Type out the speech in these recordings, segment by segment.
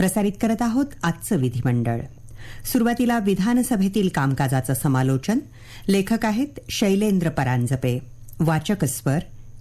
प्रसारित करत आहोत आजचं विधिमंडळ. सुरुवातीला विधानसभेतील कामकाजाचं समालोचन. लेखक आहेत शैलेंद्र परांजपे. वाचक स्वर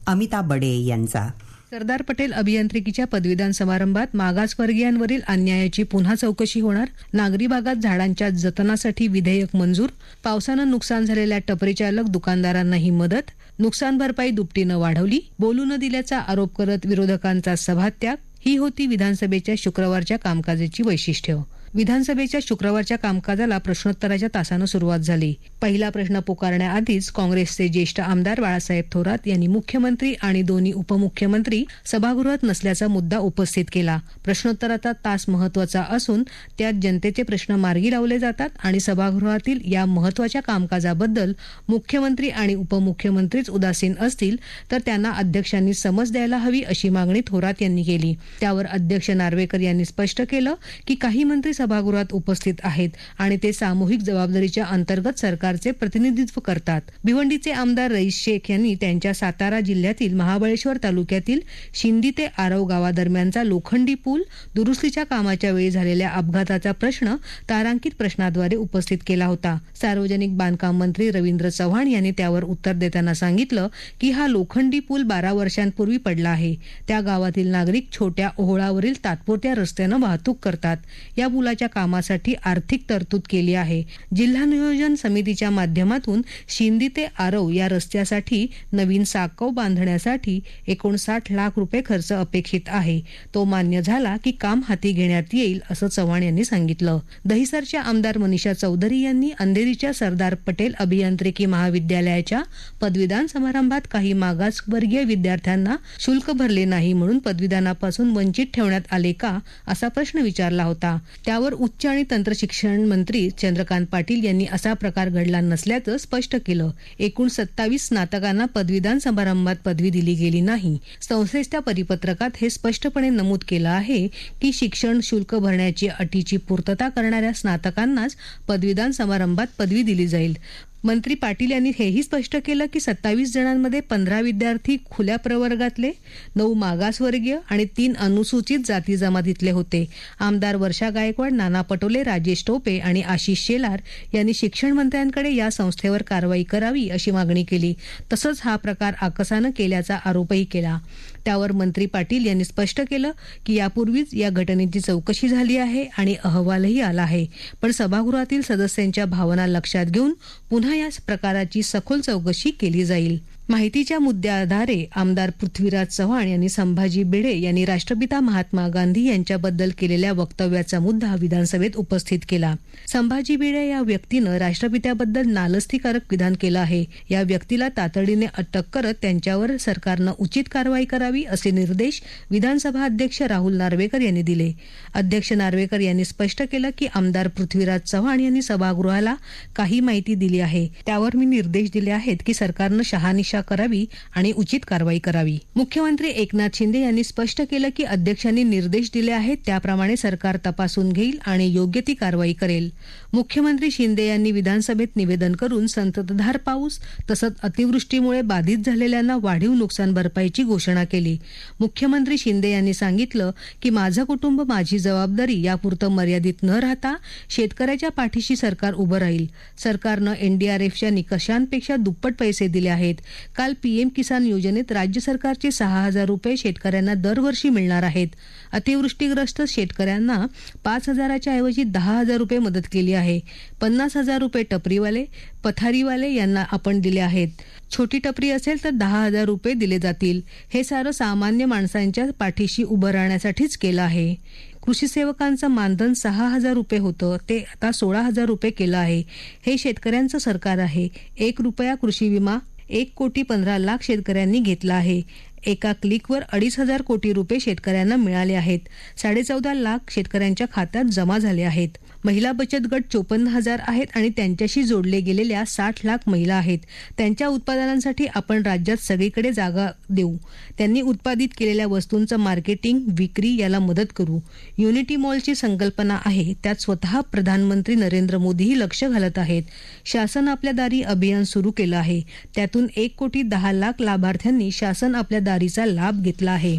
अमिता बडे यांचा. सरदार पटेल अभियांत्रिकीच्या पदवीदान समारंभात मागासवर्गीयांवरील अन्यायाची पुन्हा चौकशी होणार. नागरी भागात झाडांच्या जतनासाठी विधेयक मंजूर. पावसानं नुकसान झालेल्या टपरी चालक दुकानदारांनाही मदत. नुकसान भरपाई दुपटीनं वाढवली. बोलू न दिल्याचा आरोप करत विरोधकांचा सभात्याग. ही होती विधानसभेच्या शुक्रवारच्या कामकाजाची वैशिष्ट्य. विधानसभेच्या शुक्रवारच्या कामकाजाला प्रश्नोत्तराच्या तासानं सुरुवात झाली. पहिला प्रश्न पुकारण्याआधीच काँग्रेसचे ज्येष्ठ आमदार बाळासाहेब थोरात यांनी मुख्यमंत्री आणि दोन्ही उपमुख्यमंत्री सभागृहात नसल्याचा मुद्दा उपस्थित केला. प्रश्नोत्तराचा तास महत्वाचा असून त्यात जनतेचे प्रश्न मार्गी लावले जातात आणि सभागृहातील या महत्वाच्या कामकाजाबद्दल मुख्यमंत्री आणि उपमुख्यमंत्रीच उदासीन असतील तर त्यांना अध्यक्षांनी समज द्यायला हवी अशी मागणी थोरात यांनी केली. त्यावर अध्यक्ष नार्वेकर यांनी स्पष्ट केलं की काही मंत्री सभागृहात उपस्थित आहेत आणि ते सामूहिक जबाबदारीच्या अंतर्गत सरकारचे प्रतिनिधित्व करतात. भिवंडीचे आमदार रईस शेख यांनी त्यांच्या सातारा जिल्ह्यातील महाबळेश्वर तालुक्यातील शिंदी ते आरव गावादरम्यानचा लोखंडी पूल दुरुस्तीच्या कामाच्या वेळी झालेल्या अपघाताचा प्रश्न तारांकित प्रश्नाद्वारे उपस्थित केला होता. सार्वजनिक बांधकाम मंत्री रवींद्र चव्हाण यांनी त्यावर उत्तर देताना सांगितलं की हा लोखंडी पूल 12 वर्षांपूर्वी पडला आहे. त्या गावातील नागरिक छोट्या ओहोळावरील तात्पुरत्या रस्त्यानं वाहतूक करतात. या पुलाच्या कामासाठी आर्थिक तरतूद केली आहे. जिल्हा नियोजन समितीच्या माध्यमातून शिंदी ते आरव या रस्त्यासाठी नवीन साकव बांधण्यासाठी 59 लाख रुपये खर्च अपेक्षित आहे. तो मान्य झाला की काम हाती घेण्यात येईल असं चव्हाण यांनी सांगितलं. दहिसरच्या आमदार मनीषा चौधरी यांनी अंधेरीच्या सरदार पटेल अभियांत्रिकी महाविद्यालयाच्या पदवीदान समारंभात काही मागासवर्गीय विद्यार्थ्यांना शुल्क भरले नाही म्हणून पदवीदानापासून वंचित ठेवण्यात आले का असा प्रश्न विचारला होता. त्यावर उच्च आणि तंत्र शिक्षण मंत्री चंद्रकांत पाटील यांनी असा प्रकार घडला नसल्याचं स्पष्ट केलं. एकूण 27 स्नातकांना पदवीदान समारंभात पदवी दिली गेली नाही. संस्थेच्या परिपत्रकात हे स्पष्टपणे नमूद केलं आहे की शिक्षण शुल्क भरण्याची अटीची पूर्तता करणाऱ्या स्नातकांनाच पदवीदान समारंभात पदवी दिली जाईल. मंत्री पाटील यांनी हेही स्पष्ट केलं की 27 जणांमध्ये 15 विद्यार्थी खुल्या प्रवर्गातले, 9 मागासवर्गीय आणि 3 अनुसूचित जाती जमातीतले होते. आमदार वर्षा गायकवाड, नाना पटोले, राजेश टोपे आणि आशिष शेलार यांनी शिक्षण मंत्र्यांकडे या संस्थेवर कारवाई करावी अशी मागणी केली. तसंच हा प्रकार आकसानं केल्याचा आरोपही केला. त्यावर मंत्री पाटील यांनी स्पष्ट केलं की यापूर्वीच या घटनेची चौकशी झाली आहे आणि अहवालही आला आहे, पण सभागृहातील सदस्यांच्या भावना लक्षात घेऊन पुन्हा या प्रकाराची सखोल चौकशी केली जाईल. माहितीच्या मुद्द्याआधारे आमदार पृथ्वीराज चव्हाण यांनी संभाजी भिडे यांनी राष्ट्रपिता महात्मा गांधी यांच्याबद्दल केलेल्या वक्तव्याचा मुद्दा विधानसभेत उपस्थित केला. संभाजी भिडे या व्यक्तीनं राष्ट्रपित्याबद्दल नालस्तीकारक विधान केलं आहे. या व्यक्तीला तातडीने अटक करत त्यांच्यावर सरकारनं उचित कारवाई करावी असे निर्देश विधानसभा अध्यक्ष राहुल नार्वेकर यांनी दिले. अध्यक्ष नार्वेकर यांनी स्पष्ट केलं की आमदार पृथ्वीराज चव्हाण यांनी सभागृहाला काही माहिती दिली आहे. त्यावर मी निर्देश दिले आहेत की सरकारनं शहानिशा करावी आणि उचित कारवाई करावी. मुख्यमंत्री एकनाथ शिंदे यांनी स्पष्ट केलं की अध्यक्षांनी निर्देश दिले आहेत त्याप्रमाणे सरकार तपासून घेईल आणि योग्य ती कारवाई करेल. मुख्यमंत्री शिंदे यांनी विधानसभेत निवेदन करून संततधार पाऊस तसंच अतिवृष्टीमुळे बाधित झालेल्यांना वाढीव नुकसान भरपाईची घोषणा केली. मुख्यमंत्री शिंदे यांनी सांगितलं की माझं कुटुंब माझी जबाबदारी यापुरतं मर्यादित न राहता शेतकऱ्याच्या पाठीशी सरकार उभं राहील. सरकारनं एनडीआरएफच्या निकषांपेक्षा दुप्पट पैसे दिले आहेत. काल पीएम किसान योजनेत राज्य सरकारचे 6,000 रुपये शेतकऱ्यांना दरवर्षी मिळणार आहेत. अतिवृष्टीग्रस्त शेतकऱ्यांना 5,000च्या ऐवजी 10,000 रुपये मदत केली आहे. 50,000 रुपये टपरीवाले, पथारीवाले यांना आपण दिले आहेत. छोटी टपरी असेल तर 10,000 रुपये दिले जातील. हे सारं सामान्य माणसांच्या पाठीशी उभं राहण्यासाठीच केलं आहे. कृषी सेवकांचं मानधन 6,000 रुपये होतं ते आता 16,000 रुपये केलं आहे. हे शेतकऱ्यांचं सरकार आहे. 1 रुपया कृषी विमा 1,15,00,000 शेतकऱ्यांनी घेतला आहे. एका क्लिकवर 2,500 कोटी रुपये शेतकऱ्यांना मिळाले आहेत. 14.5 लाख शेतकऱ्यांच्या खात्यात जमा झाले आहेत. महिला बचत गट 54,000 आहेत आणि त्यांच्याशी जोडले गेलेल्या 60 लाख महिला आहेत. त्यांच्या उत्पादनांसाठी आपण राज्यात सगळीकडे जागा देऊ. त्यांनी उत्पादित केलेल्या वस्तूंचं मार्केटिंग, विक्री याला मदत करू. युनिटी मॉलची संकल्पना आहे, त्यात स्वतः प्रधानमंत्री नरेंद्र मोदीही लक्ष घालत आहेत. शासन आपल्या दारी अभियान सुरू केलं आहे. त्यातून 1,10,00,000 लाभार्थ्यांनी शासन आपल्या दारीचा लाभ घेतला आहे.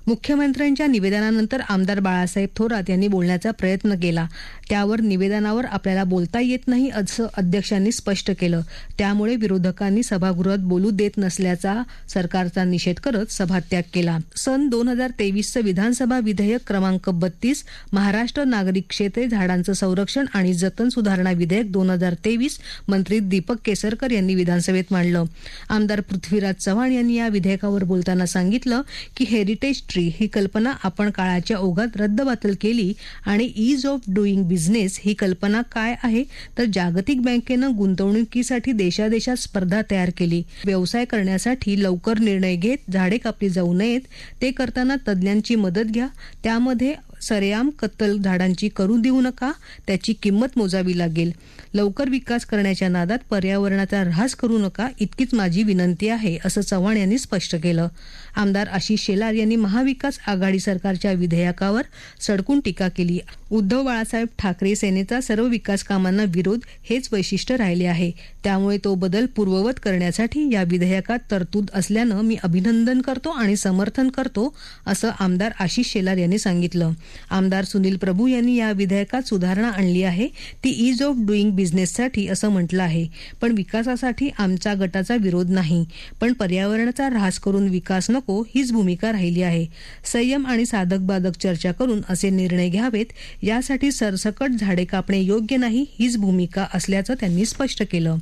मुख्यमंत्र्यांच्या निवेदनानंतर आमदार बाळासाहेब थोरात यांनी बोलण्याचा प्रयत्न केला. त्यावर निवेदनावर आपल्याला बोलता येत नाही असं अध्यक्षांनी स्पष्ट केलं. त्यामुळे विरोधकांनी सभागृहात बोलू देत नसल्याचा सरकारचा निषेध करत सभात्याग केला. सन 2023चं विधानसभा विधेयक क्रमांक 32 महाराष्ट्र नागरिक क्षेत्रे झाडांचं संरक्षण आणि जतन सुधारणा विधेयक 2023 मंत्री दीपक केसरकर यांनी विधानसभेत मांडलं. आमदार पृथ्वीराज चव्हाण यांनी या विधेयकावर बोलताना सांगितलं की हेरिटेज ट्री ही कल्पना आपण काळाच्या ओघात रद्दबातल केली आणि ईज ऑफ डुईंग बिझनेस ही कल्पना काय आहे तर जागतिक बँकेनं गुंतवणुकीसाठी देशादेशात स्पर्धा तयार केली. व्यवसाय करण्यासाठी लवकर निर्णय घेत झाडे कापली जाऊ नयेत. ते करताना तज्ज्ञांची मदत घ्या. त्यामध्ये सरेआम कत्तल झाडांची करू देऊ नका. त्याची किंमत मोजावी लागेल. लवकर विकास करण्याच्या नादात पर्यावरणाचा ऱ्हास करू नका इतकीच माझी विनंती आहे असं चव्हाण यांनी स्पष्ट केलं. आमदार आशिष शेलार यांनी महाविकास आघाडी सरकारच्या विधेयकावर सडकून टीका केली. उद्धव बाळासाहेब ठाकरे सेनेचा सर्व विकास कामांना विरोध हेच वैशिष्ट्य राहिले आहे. त्यामुळे तो बदल पूर्ववत करण्यासाठी या विधेयकात तरतूद असल्यानं मी अभिनंदन करतो आणि समर्थन करतो असं आमदार आशिष शेलार यांनी सांगितलं. आमदार सुनील प्रभू यांनी या विधेयकात सुधारणा आणली आहे. ती ईज ऑफ डुईंग बिझनेससाठी असं म्हटलं आहे. पण विकासासाठी आमचा गटाचा विरोध नाही. पण पर्यावरणाचा ऱ्हास करून विकास नको हीच भूमिका राहिली आहे. संयम आणि साधक बाधक चर्चा करून असे निर्णय घ्यावेत. यासाठी सरसकट झाडे कापणे योग्य नाही हीच भूमिका असल्याचं त्यांनी स्पष्ट केलं.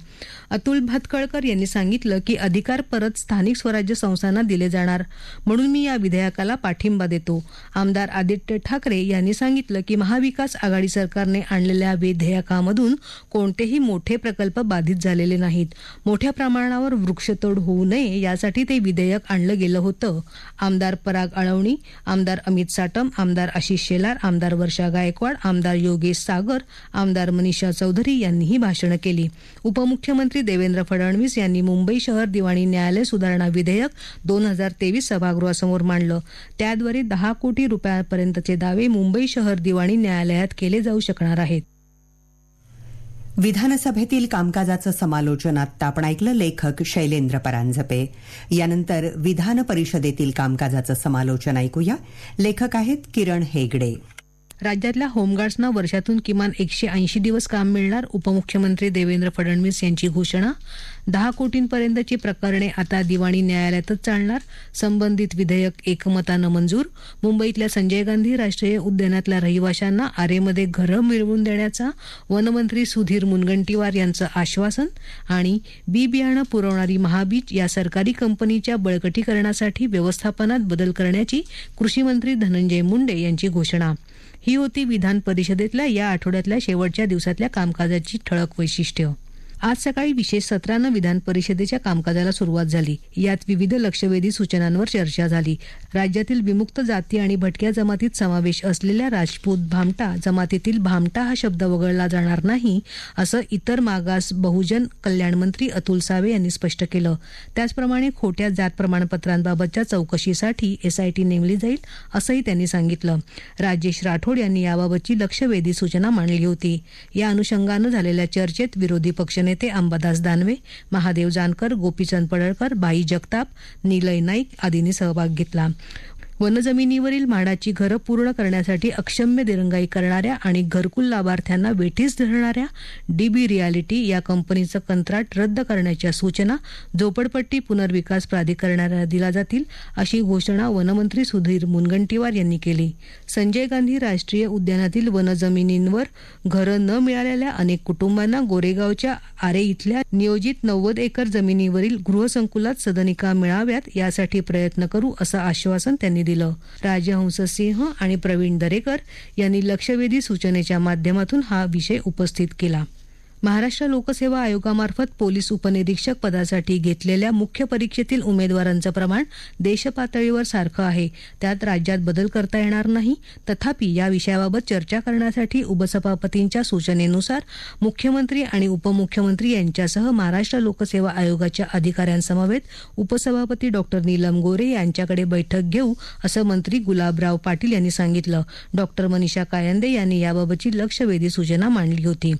अतुल भातखळकर यांनी सांगितलं की अधिकार परत स्थानिक स्वराज्य संस्थांना दिले जाणार म्हणून मी या विधेयकाला पाठिंबा देतो. आमदार आदित्य ठाकरे यांनी सांगितलं की महाविकास आघाडी सरकारने आणलेल्या विधेयकामधून कोणतेही मोठे प्रकल्प बाधित झालेले नाहीत. मोठ्या प्रमाणावर वृक्षतोड होऊ नये यासाठी ते विधेयक आणलं गेलं होतं. आमदार पराग आळवणी, आमदार अमित साटम, आमदार आशिष शेलार, आमदार वर्षा गायकवाड, आमदार योगेश सागर, आमदार मनीषा चौधरी यांनीही भाषणं केली. उपमुख्यमंत्री देवेंद्र फडणवीस यांनी मुंबई शहर दिवाणी न्यायालय सुधारणा विधेयक 2023 सभागृहासमोर मांडलं. त्याद्वारे 10 कोटी रुपयांपर्यंतचे दावे मुंबई शहर दिवाणी न्यायालयात केले जाऊ शकणार आहेत. विधानसभेतील कामकाजाचं समालोचन आत्ता आपण ऐकलं लेखक शैलेंद्र परांजपे. यानंतर विधान परिषदेतील कामकाजाचं समालोचन ऐकूया. लेखक आहेत किरण हेगडे. राज्यातल्या होमगार्ड्सना वर्षातून किमान 180 दिवस काम मिळणार. उपमुख्यमंत्री देवेंद्र फडणवीस यांची घोषणा. 10 कोटींपर्यंतची प्रकरणे आता दिवाणी न्यायालयातच चालणार. संबंधित विधेयक एकमतानं मंजूर. मुंबईतल्या संजय गांधी राष्ट्रीय उद्यानातल्या रहिवाशांना आरेमध्ये घरं मिळवून देण्याचा वनमंत्री सुधीर मुनगंटीवार यांचं आश्वासन. आणि बी बियाणं पुरवणारी महाबीज या सरकारी कंपनीच्या बळकटीकरणासाठी व्यवस्थापनात बदल करण्याची कृषीमंत्री धनंजय मुंडे यांची घोषणा. ही होती विधान परिषदेतल्या या आठवड्यातल्या शेवटच्या दिवसातल्या कामकाजाची ठळक वैशिष्ट्य. आज सकाळी विशेष सत्रानं विधान परिषदेच्या कामकाजाला सुरुवात झाली. यात विविध लक्षवेधी सूचनांवर चर्चा झाली. राज्यातील विमुक्त जाती आणि भटक्या जमातीत समावेश असलेल्या राजपूत भामटा जमातीतील भामटा हा शब्द वगळला जाणार नाही असं इतर मागास बहुजन कल्याण मंत्री अतुल सावे यांनी स्पष्ट केलं. त्याचप्रमाणे खोट्या जात प्रमाणपत्रांबाबतच्या चौकशीसाठी SIT नेमली जाईल असंही त्यांनी सांगितलं. राजेश राठोड यांनी याबाबतची लक्षवेधी सूचना मांडली होती. या अनुषंगानं झालेल्या चर्चेत विरोधी पक्ष नेते अंबादास दानवे, महादेव जानकर, गोपीचंद पडळकर, बाई जगताप, निलय नाईक आदींनी सहभाग घेतला. वनजमिनीवरील म्हाडाची घरं पूर्ण करण्यासाठी अक्षम्य दिरंगाई करणाऱ्या आणि घरकुल लाभार्थ्यांना वेठीस धरणाऱ्या DB रियालिटी या कंपनीचं कंत्राट रद्द करण्याच्या सूचना झोपडपट्टी पुनर्विकास प्राधिकरणाला दिल्या जातील अशी घोषणा वनमंत्री सुधीर मुनगंटीवार यांनी केली. संजय गांधी राष्ट्रीय उद्यानातील वनजमिनींवर घरं न मिळालेल्या अनेक कुटुंबांना गोरेगावच्या आरे इथल्या नियोजित 90 एकर जमिनीवरील गृहसंकुलात सदनिका मिळाव्यात यासाठी प्रयत्न करू असं आश्वासन त्यांनी दिलं. राजहंस सिंह आणि प्रवीण दरेकर यांनी लक्षवेधी सूचनेच्या माध्यमातून हा विषय उपस्थित केला. महाराष्ट्र लोकसेवा आयोगामार्फत पोलीस उपनिरीक्षक पदासाठी घेतलेल्या मुख्य परीक्षेतील उमेदवारांचं प्रमाण देशपातळीवर सारखं आहे. त्यात राज्यात बदल करता येणार नाही. तथापि या विषयाबाबत चर्चा करण्यासाठी उपसभापतींच्या सूचनेनुसार मुख्यमंत्री आणि उपमुख्यमंत्री यांच्यासह महाराष्ट्र लोकसेवा आयोगाच्या अधिकाऱ्यांसमवेत उपसभापती डॉक्टर नीलम गोरे यांच्याकडे बैठक घेऊ असं मंत्री गुलाबराव पाटील यांनी सांगितलं. डॉक्टर मनीषा कायंदे यांनी याबाबतची लक्षवेधी सूचना मांडली होती.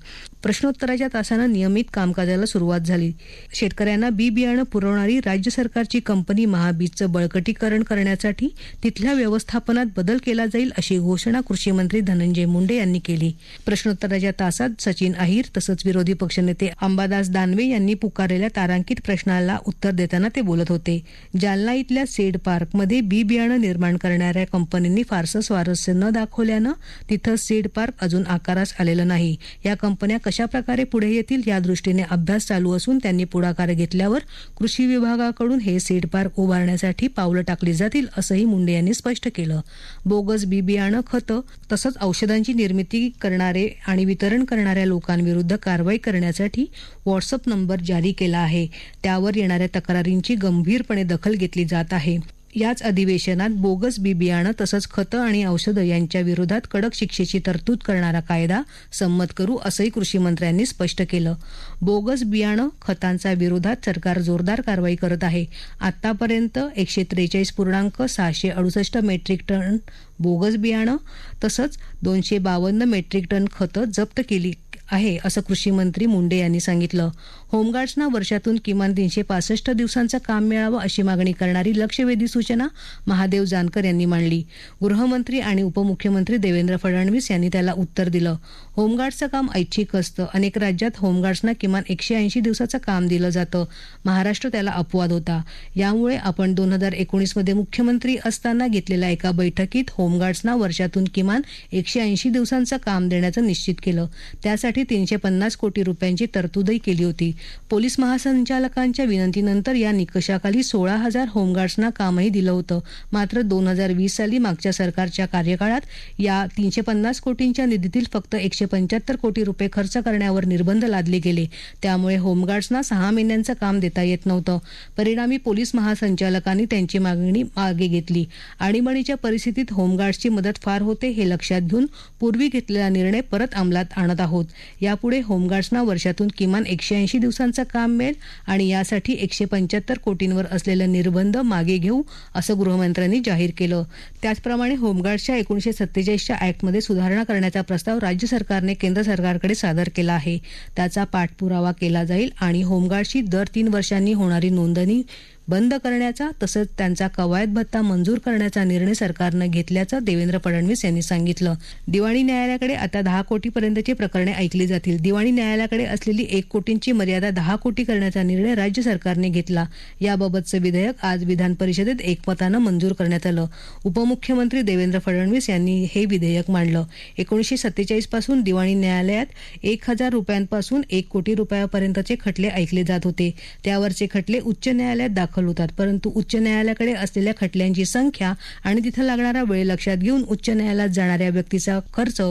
प्रश्नोत्तर प्रश्नोत्तराच्या तासानं नियमित कामकाजाला सुरुवात झाली. शेतकऱ्यांना बी बियाणं पुरवणारी राज्य सरकारची कंपनी महाबीजचं बळकटीकरण करण्यासाठी तिथल्या व्यवस्थापनात बदल केला जाईल अशी घोषणा कृषी मंत्री धनंजय मुंडे यांनी केली. प्रश्नोत्तराच्या तासात सचिन अहिर तसंच विरोधी पक्षनेते अंबादास दानवे यांनी पुकारलेल्या तारांकित प्रश्नाला उत्तर देताना ते बोलत होते. जालना इथल्या सीड पार्कमध्ये बी बियाणं निर्माण करणाऱ्या कंपनींनी फारसं स्वारस्य न दाखवल्यानं तिथं सीड पार्क अजून आकारास आलेलं नाही. या कंपन्या कशा प्रकारे पुढे येतील या दृष्टीने अभ्यास चालू असून त्यांनी पुढाकार घेतल्यावर कृषी विभागाकडून हे सीड पार्क उभारण्यासाठी पावलं टाकली जातील असंही मुंडे यांनी स्पष्ट केलं. बोगस बी बियाणं, खतं तसंच औषधांची निर्मिती करणारे आणि वितरण करणाऱ्या लोकांविरुद्ध कारवाई करण्यासाठी व्हॉट्सअप नंबर जारी केला आहे. त्यावर येणाऱ्या तक्रारींची गंभीरपणे दखल घेतली जात आहे. याच अधिवेशनात बोगस बी बियाणं तसंच खतं आणि औषधं यांच्या विरोधात कडक शिक्षेची तरतूद करणारा कायदा संमत करू असंही कृषी मंत्र्यांनी स्पष्ट केलं. बोगस बियाणं खतांच्या विरोधात सरकार जोरदार कारवाई करत आहे. आतापर्यंत 143.668 मेट्रिक टन बोगस बियाणं तसंच 252 मेट्रिक टन खतं जप्त केली आहे असं कृषी मंत्री मुंडे यांनी सांगितलं. होमगार्ड्सना वर्षातून किमान 365 दिवसांचं काम मिळावं अशी मागणी करणारी लक्षवेधी सूचना महादेव जानकर यांनी मांडली. गृहमंत्री आणि उपमुख्यमंत्री देवेंद्र फडणवीस यांनी त्याला उत्तर दिलं. होमगार्ड्सचं काम ऐच्छिक असतं. अनेक राज्यात होमगार्ड्सना किमान 180 दिवसाचं काम दिलं जातं. महाराष्ट्र त्याला अपवाद होता. यामुळे आपण 2019 मध्ये मुख्यमंत्री असताना घेतलेल्या एका बैठकीत होमगार्ड्सना वर्षातून किमान 180 दिवसांचं काम देण्याचं निश्चित केलं. त्यासाठी 350 कोटी रुपयांची तरतूदही केली होती. पोलीस महासंचालकांच्या विनंतीनंतर या निकषाखाली 16,000 होमगार्ड्सना कामही दिलं होतं. मात्र 2020 साली मागच्या सरकारच्या कार्यकाळात या 350 कोटींच्या निधीतील फक्त 175 कोटी रुपये खर्च करण्यावर निर्बंध लादले गेले. त्यामुळे होमगार्ड्सना 6 महिन्यांचं काम देता येत नव्हतं. परिणामी पोलीस महासंचालकांनी त्यांची मागणी मागे घेतली. आणीबाणीच्या परिस्थितीत होमगार्ड्सची मदत फार होते हे लक्षात घेऊन पूर्वी घेतलेला निर्णय परत अंमलात आणत आहोत. यापुढे होमगार्ड्सना वर्षातून किमान 180 दिवसांचं काम मिळेल आणि यासाठी 175 कोटींवर असलेले निर्बंध मागे घेऊ असं गृहमंत्र्यांनी जाहीर केलं. त्याचप्रमाणे होमगार्ड्सच्या 1947च्या ऍक्टमध्ये सुधारणा करण्याचा प्रस्ताव राज्य सरकारने केंद्र सरकारकडे सादर केला आहे. त्याचा पाठपुरावा केला जाईल आणि होमगार्ड्सची दर 3 वर्षांनी होणारी नोंदणी बंद करण्याचा तसंच त्यांचा कवायत भत्ता मंजूर करण्याचा निर्णय सरकारनं घेतल्याचं देवेंद्र फडणवीस यांनी सांगितलं. दिवाणी न्यायालयाकडे आता 10 कोटीपर्यंतची प्रकरणे ऐकली जातील. दिवाणी न्यायालयाकडे असलेली 1 कोटींची मर्यादा 10 कोटी करण्याचा निर्णय राज्य सरकारने घेतला. याबाबतचं विधेयक आज विधान परिषदेत एकमतानं मंजूर करण्यात आलं. उपमुख्यमंत्री देवेंद्र फडणवीस यांनी हे विधेयक मांडलं. 1947 पासून दिवाणी न्यायालयात 1,000 रुपयांपासून 1 कोटी रुपयापर्यंतचे खटले ऐकले जात होते. त्यावरचे खटले उच्च न्यायालयात दाखल होतात. परंतु उच्च न्यायालयाकडे असलेल्या खटल्यांची संख्या आणि तिथं लागणारा वेळ लक्षात घेऊन उच्च न्यायालयात जाणाऱ्या व्यक्तीचा खर्च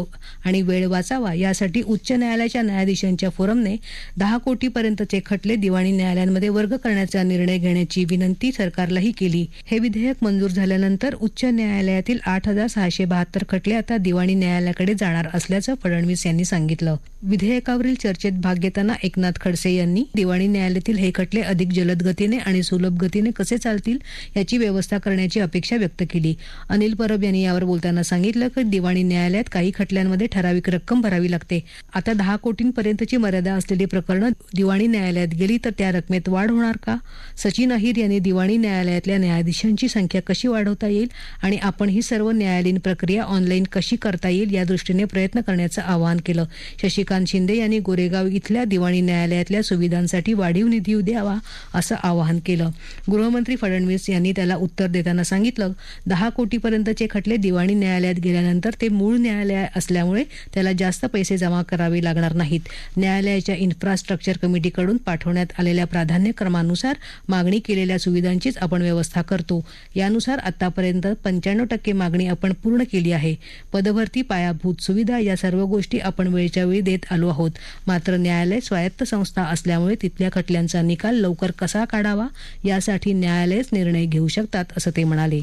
आणि वेळ वाचावा यासाठी उच्च न्यायालयाच्या न्यायाधीशांच्या फोरमने 10 कोटीपर्यंतचे खटले दिवाणी न्यायालयांमध्ये वर्ग करण्याचा निर्णय घेण्याची विनंती सरकारलाही केली. हे विधेयक मंजूर झाल्यानंतर उच्च न्यायालयातील 8,672 खटले आता दिवाणी न्यायालयाकडे जाणार असल्याचं फडणवीस यांनी सांगितलं. विधेयकावरील चर्चेत भाग घेताना एकनाथ खडसे यांनी दिवाणी न्यायालयातील हे खटले अधिक जलद गतीने आणि सुलभ गतीने कसे चालतील याची व्यवस्था करण्याची अपेक्षा व्यक्त केली. अनिल परब यांनी यावर बोलताना सांगितलं की दिवाणी न्यायालयात काही खटल्यांमध्ये ठराविक रक्कम भरावी लागते. आता 10 कोटींपर्यंतची मर्यादा असलेली प्रकरणं दिवाणी न्यायालयात गेली तर त्या रकमेत वाढ होणार का? सचिन अहिर यांनी दिवाणी न्यायालयातल्या न्यायाधीशांची संख्या कशी वाढवता येईल आणि आपण ही सर्व न्यायालयीन प्रक्रिया ऑनलाईन कशी करता येईल या दृष्टीने प्रयत्न करण्याचं आवाहन केलं. शशिकांत शिंदे यांनी गोरेगाव इथल्या दिवाणी न्यायालयातल्या सुविधांसाठी वाढीव निधी द्यावा असं आवाहन केलं. गृहमंत्री फडणवीस यांनी त्याला उत्तर देताना सांगितलं 10 कोटीपर्यंतचे खटले दिवाणी न्यायालयात गेल्यानंतर ते मूळ न्यायालय असल्यामुळे त्याला जास्त पैसे जमा करावे लागणार नाहीत. न्यायालयाच्या इन्फ्रास्ट्रक्चर कमिटीकडून पाठवण्यात आलेल्या प्राधान्यक्रमानुसार मागणी केलेल्या सुविधांचीच आपण व्यवस्था करतो. यानुसार आतापर्यंत 95% मागणी आपण पूर्ण केली आहे. पदभरती, पायाभूत सुविधा या सर्व गोष्टी आपण वेळच्या वेळी देत आलो आहोत. मात्र न्यायालय स्वायत्त संस्था असल्यामुळे तिथल्या खटल्यांचा निकाल लवकर कसा काढावा यासाठी न्यायालयच निर्णय घेऊ शकतात असं ते म्हणाले.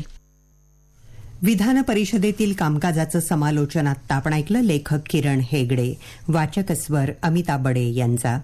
विधान परिषदेतील कामकाजाचं समालोचन आत्ता आपण ऐकलं. लेखक किरण हेगडे, वाचक स्वर अमिता बडे यांचा.